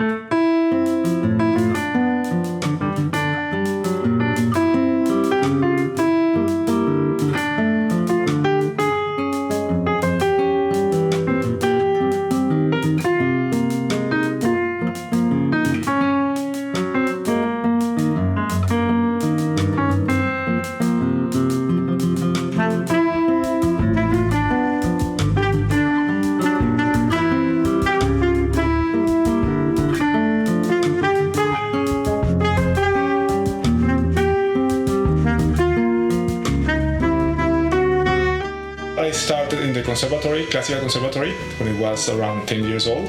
I started in the conservatory, classical conservatory, when I was around 10 years old,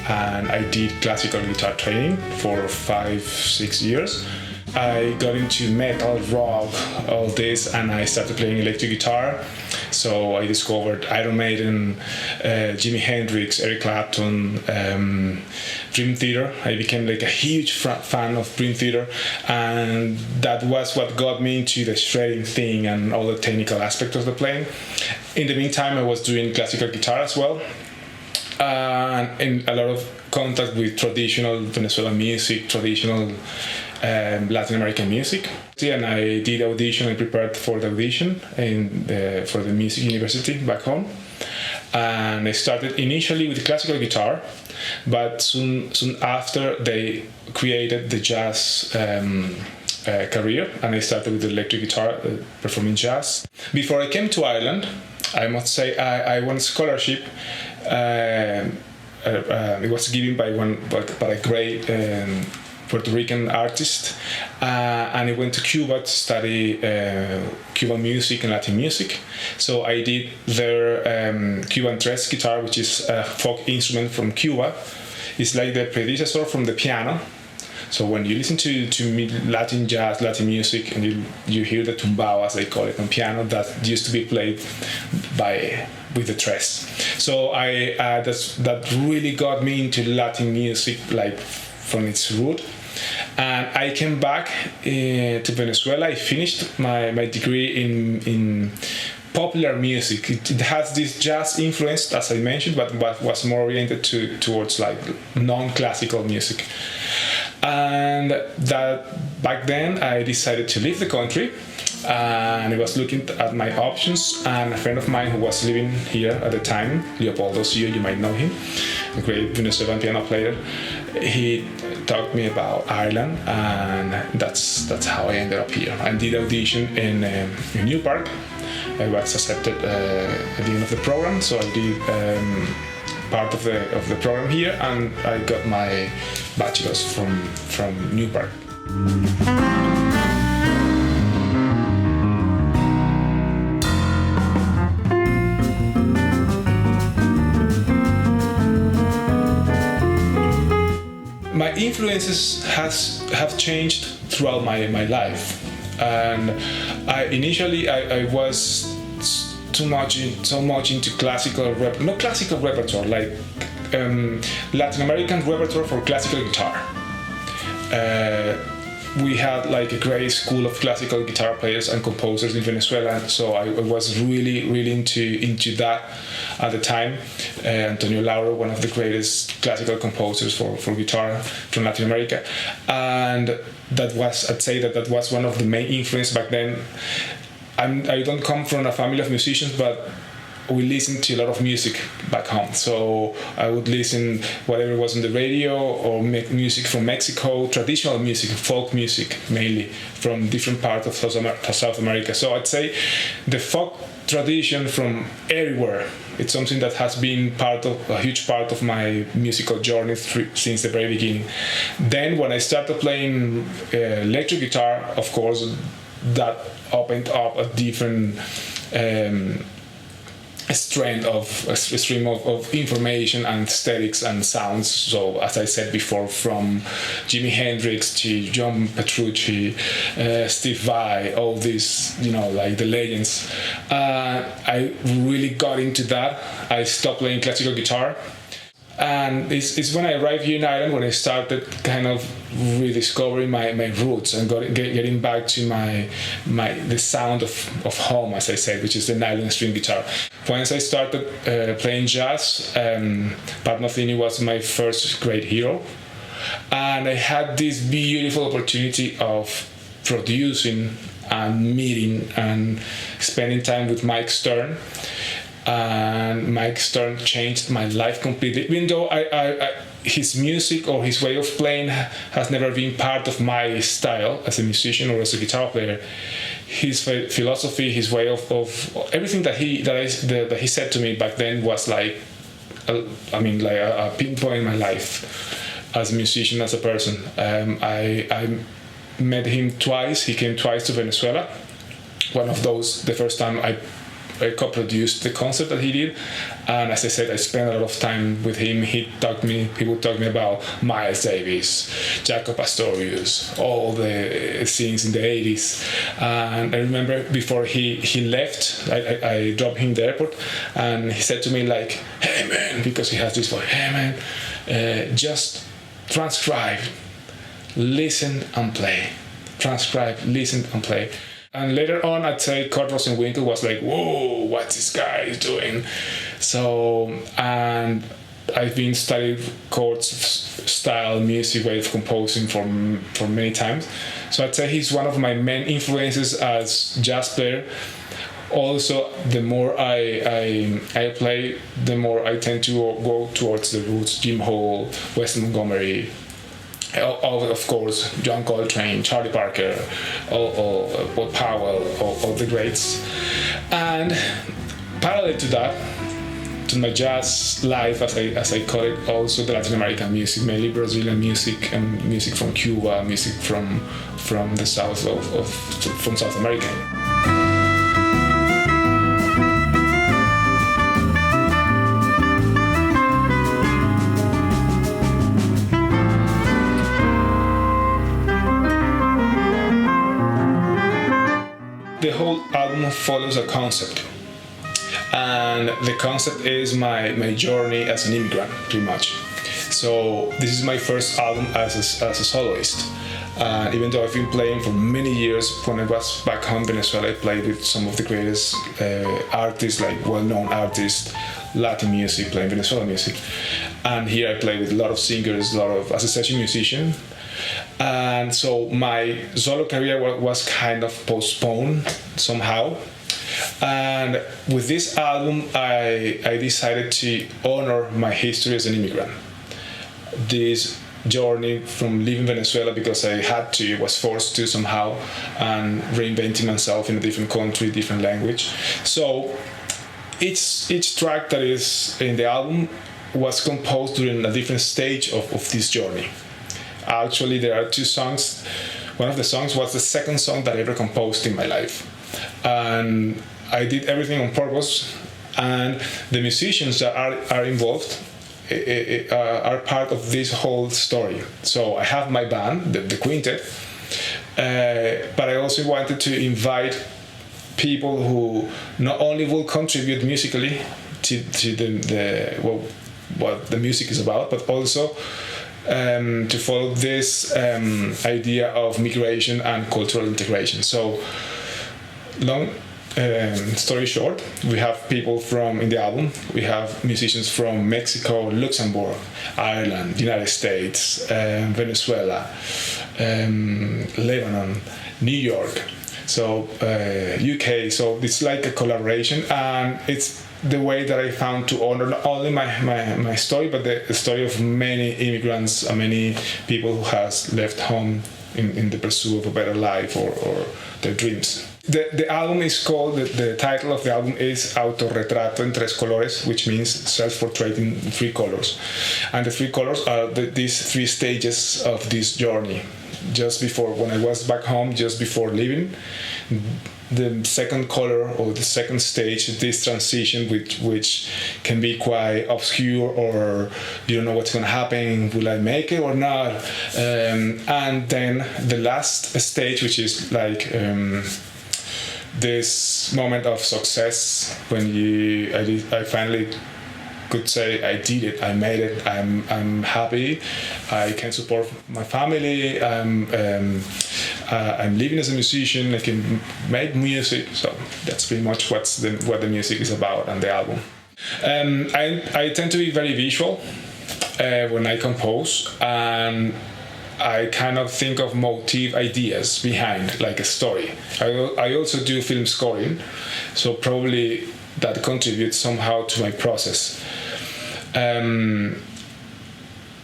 and I did classical guitar training for 5-6 years. I got into metal, rock, all this, and I started playing electric guitar. So I discovered Iron Maiden, Jimi Hendrix, Eric Clapton, Dream Theater. I became like a huge fan of Dream Theater, and that was what got me into the shredding thing and all the technical aspects of the playing. In the meantime, I was doing classical guitar as well, and in a lot of contact with traditional Venezuelan music, traditional Latin American music. And I did audition and prepared for the audition for the music university back home. And I started initially with classical guitar, but soon after they created the jazz career, and I started with the electric guitar, performing jazz. Before I came to Ireland, I must say I won a scholarship. It was given by a great Puerto Rican artist, and I went to Cuba to study Cuban music and Latin music. So I did their Cuban tres guitar, which is a folk instrument from Cuba. It's like the predecessor from the piano. So when you listen to Latin jazz, Latin music, and you hear the tumbao, as they call it, on piano, that used to be played with the tres. So that really got me into Latin music, like from its root. And I came back to Venezuela. I finished my degree in popular music. It has this jazz influence, as I mentioned, but was more oriented towards like non-classical music. And that back then I decided to leave the country, and I was looking at my options, and a friend of mine who was living here at the time, Leopoldo Sio, you might know him, a great Venezuelan piano player, he talked to me about Ireland, and that's how I ended up here. I did audition in New Park. I was accepted at the end of the program, so I did part of the program here, and I got my bachelor's from New Park. My influences have changed throughout my life, and initially I was so much into classical not classical repertoire, like Latin American repertoire for classical guitar. We had like a great school of classical guitar players and composers in Venezuela, so I was really into that at the time. Antonio Lauro, one of the greatest classical composers for guitar from Latin America, and I'd say that was one of the main influences back then. I don't come from a family of musicians, but we listened to a lot of music back home. So I would listen whatever was on the radio, or make music from Mexico, traditional music, folk music mainly from different parts of South America. So I'd say the folk tradition from everywhere, it's something that has been a huge part of my musical journey since the very beginning. Then when I started playing electric guitar, of course, that opened up a different stream of information and aesthetics and sounds. So as I said before, from Jimi Hendrix to John Petrucci, Steve Vai, all these, like the legends. I really got into that. I stopped playing classical guitar. And it's when I arrived here in Ireland when I started kind of rediscovering my roots and getting back to the sound of home, as I said, which is the nylon string guitar. Once I started playing jazz, Pat Metheny was my first great hero. And I had this beautiful opportunity of producing and meeting and spending time with Mike Stern. And Mike Stern changed my life completely. Even though his music or his way of playing has never been part of my style as a musician or as a guitar player, his philosophy, his way of everything that he said to me back then was like a pinpoint in my life as a musician, as a person. I met him twice. He came twice to Venezuela. One of those, the first time I co-produced the concert that he did, and as I said, I spent a lot of time with him. He would talk me about Miles Davis, Jaco Pastorius, all the things in the 80s. And I remember before he left, I dropped him in the airport, and he said to me like, "Hey man," because he has this voice, "Hey man, just transcribe, listen and play. Transcribe, listen and play." And later on, I'd say Kurt Rosenwinkel was like, "Whoa, what's this guy doing?" So, and I've been studying chords, style, music, way of composing for many times. So I'd say he's one of my main influences as jazz player. Also, the more I play, the more I tend to go towards the roots: Jim Hall, Weston Montgomery, of course, John Coltrane, Charlie Parker, Bob Powell, all the greats. And parallel to that, to my jazz life, as I call it, also the Latin American music, mainly Brazilian music and music from Cuba, music from the south from South America. The whole album follows a concept, and the concept is my journey as an immigrant, pretty much. So this is my first album as a soloist. Even though I've been playing for many years, when I was back home in Venezuela, I played with some of the greatest artists, like well-known artists, Latin music, playing Venezuela music. And here I play with a lot of singers, as a session musician. And so my solo career was kind of postponed somehow. And with this album, I decided to honor my history as an immigrant. This journey from leaving Venezuela because I had to, was forced to somehow, and reinventing myself in a different country, different language. So each track that is in the album was composed during a different stage of this journey. Actually, there are two songs. One of the songs was the second song that I ever composed in my life. And I did everything on purpose. And the musicians that are involved are part of this whole story. So I have my band, the quintet, but I also wanted to invite people who not only will contribute musically to what the music is about, but also to follow this idea of migration and cultural integration. So, long story short, we have people in the album, we have musicians from Mexico, Luxembourg, Ireland, United States, Venezuela, Lebanon, New York, so UK. So it's like a collaboration, and it's the way that I found to honor not only my story, but the story of many immigrants and many people who has left home in the pursuit of a better life or their dreams. The album is called, the title of the album is Autorretrato en tres colores, which means self-portrait in three colors. And the three colors are these three stages of this journey. Just before, when I was back home, just before leaving, the second color or the second stage is this transition, which can be quite obscure, or you don't know what's going to happen, will I make it or not, and then the last stage, which is like this moment of success, when I finally could say I did it, I made it, I'm happy, I can support my family, I'm living as a musician, I can make music. So that's pretty much what the music is about and the album. I tend to be very visual. when I compose, and I kind of think of motif ideas behind, like a story. I also do film scoring, so probably that contributes somehow to my process. I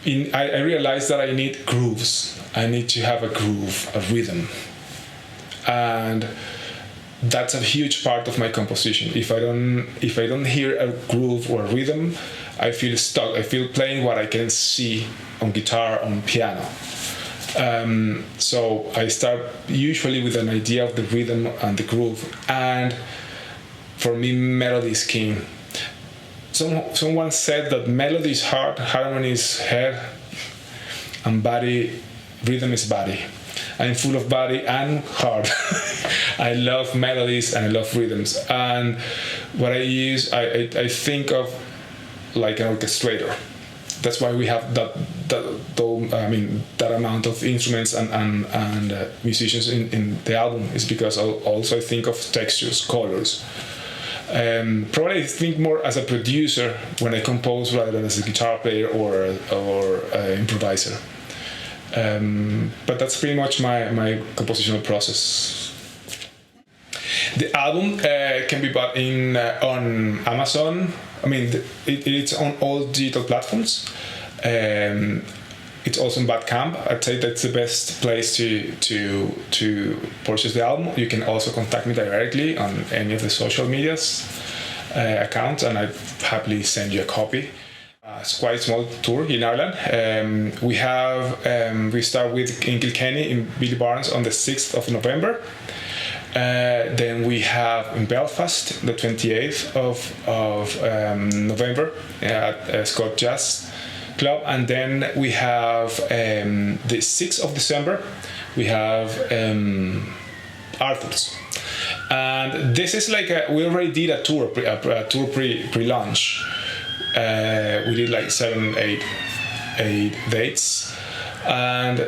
realized that I need grooves. I need to have a groove, a rhythm, and that's a huge part of my composition. If I don't hear a groove or a rhythm, I feel stuck. I feel playing what I can see on guitar, on piano. So I start usually with an idea of the rhythm and the groove, and for me, melody is king. Someone said that melody is heart, harmony is head, and rhythm is body. I'm full of body and heart. I love melodies and I love rhythms, and what I use, I think of like an orchestrator. That's why we have that amount of instruments and musicians in the album, is because I think of textures, colors. Probably I think more as a producer when I compose rather than as a guitar player or improviser. But that's pretty much my compositional process. The album can be bought on Amazon. I mean, it's on all digital platforms. It's also in Bandcamp. I'd say that's the best place to purchase the album. You can also contact me directly on any of the social medias accounts, and I'd happily send you a copy. It's quite a small tour in Ireland. We start with in Kilkenny in Billy Barnes on the 6th of November. Then we have in Belfast the 28th of November at Scott Jazz Club, and then we have the 6th of December we have Arthur's, and this is like we already did a tour pre-launch. We did like 8 dates, and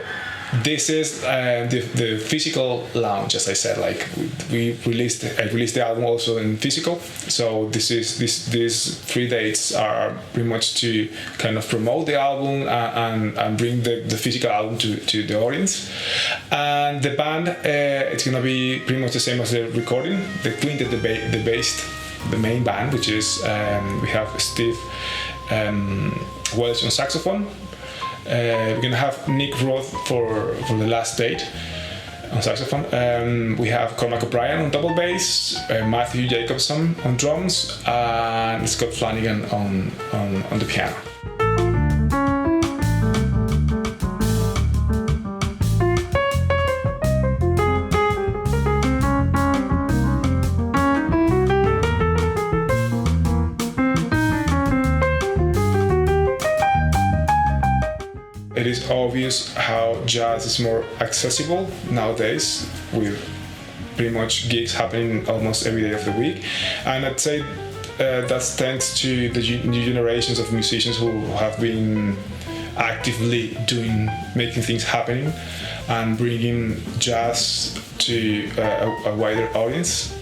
this is the physical launch, as I said. Like I released the album also in physical. So these 3 dates are pretty much to kind of promote the album and bring the physical album to the audience. And the band, it's gonna be pretty much the same as the recording. The quintet, the main band, which is we have Steve Welsh on saxophone. We're gonna have Nick Roth for the last date on saxophone. We have Cormac O'Brien on double bass, Matthew Jacobson on drums, and Scott Flanigan on the piano. It is obvious how jazz is more accessible nowadays, with pretty much gigs happening almost every day of the week. And I'd say that's thanks to the new generations of musicians who have been actively making things happen and bringing jazz to a wider audience.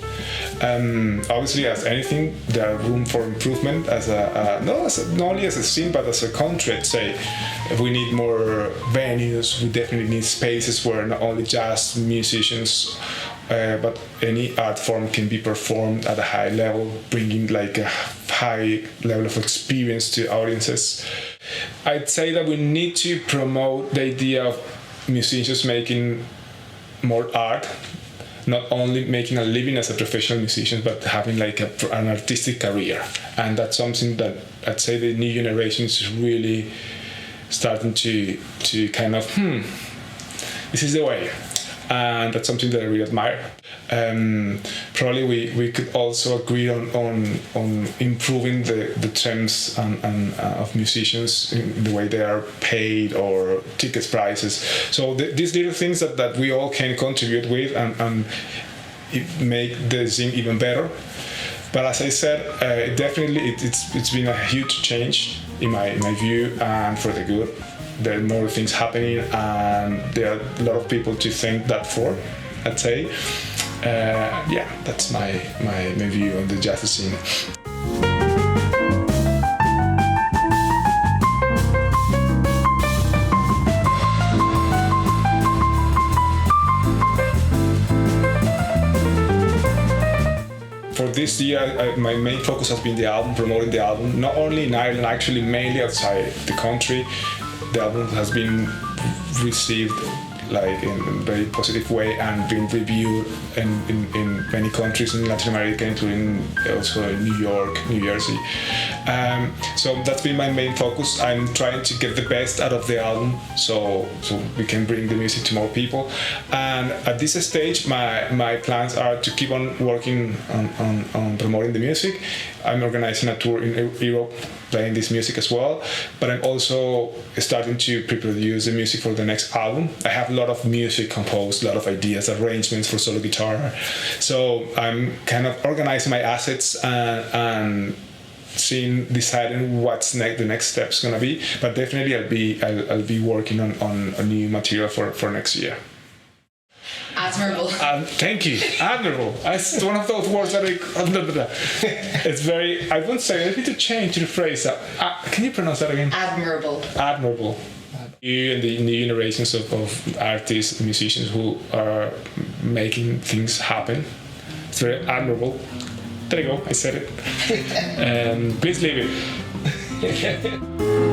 Obviously, as anything, there are room for improvement not only as a scene but as a country. I'd say if we need more venues, we definitely need spaces where not only jazz musicians but any art form can be performed at a high level, bringing like a high level of experience to audiences. I'd say that we need to promote the idea of musicians making more art, not only making a living as a professional musician, but having like an artistic career. And that's something that I'd say the new generation is really starting to kind of, this is the way. And that's something that I really admire. Probably we could also agree on improving the terms of musicians in the way they are paid or tickets prices. So these little things that we all can contribute with and make the scene even better. But as I said, it's been a huge change in my view, and for the good. There are more things happening, and there are a lot of people to thank that for, I'd say. That's my view on the jazz scene. this year, my main focus has been the album, promoting the album, not only in Ireland, actually mainly outside the country. The album has been received like in a very positive way and been reviewed in many countries in Latin America, including also in New York, New Jersey. So that's been my main focus. I'm trying to get the best out of the album so we can bring the music to more people. And at this stage, my plans are to keep on working on promoting the music. I'm organizing a tour in Europe, playing this music as well, but I'm also starting to pre-produce the music for the next album. I have a lot of music composed, a lot of ideas, arrangements for solo guitar. So I'm kind of organizing my assets and deciding what's the next step's gonna be. But definitely I'll be working on a new material for next year. Admirable. Thank you. Admirable. It's one of those words that it's very. I won't say. I need to change the phrase. Can you pronounce that again? Admirable. Admirable. You and the new generations of artists, musicians who are making things happen. It's very admirable. There you go. I said it. Please leave it.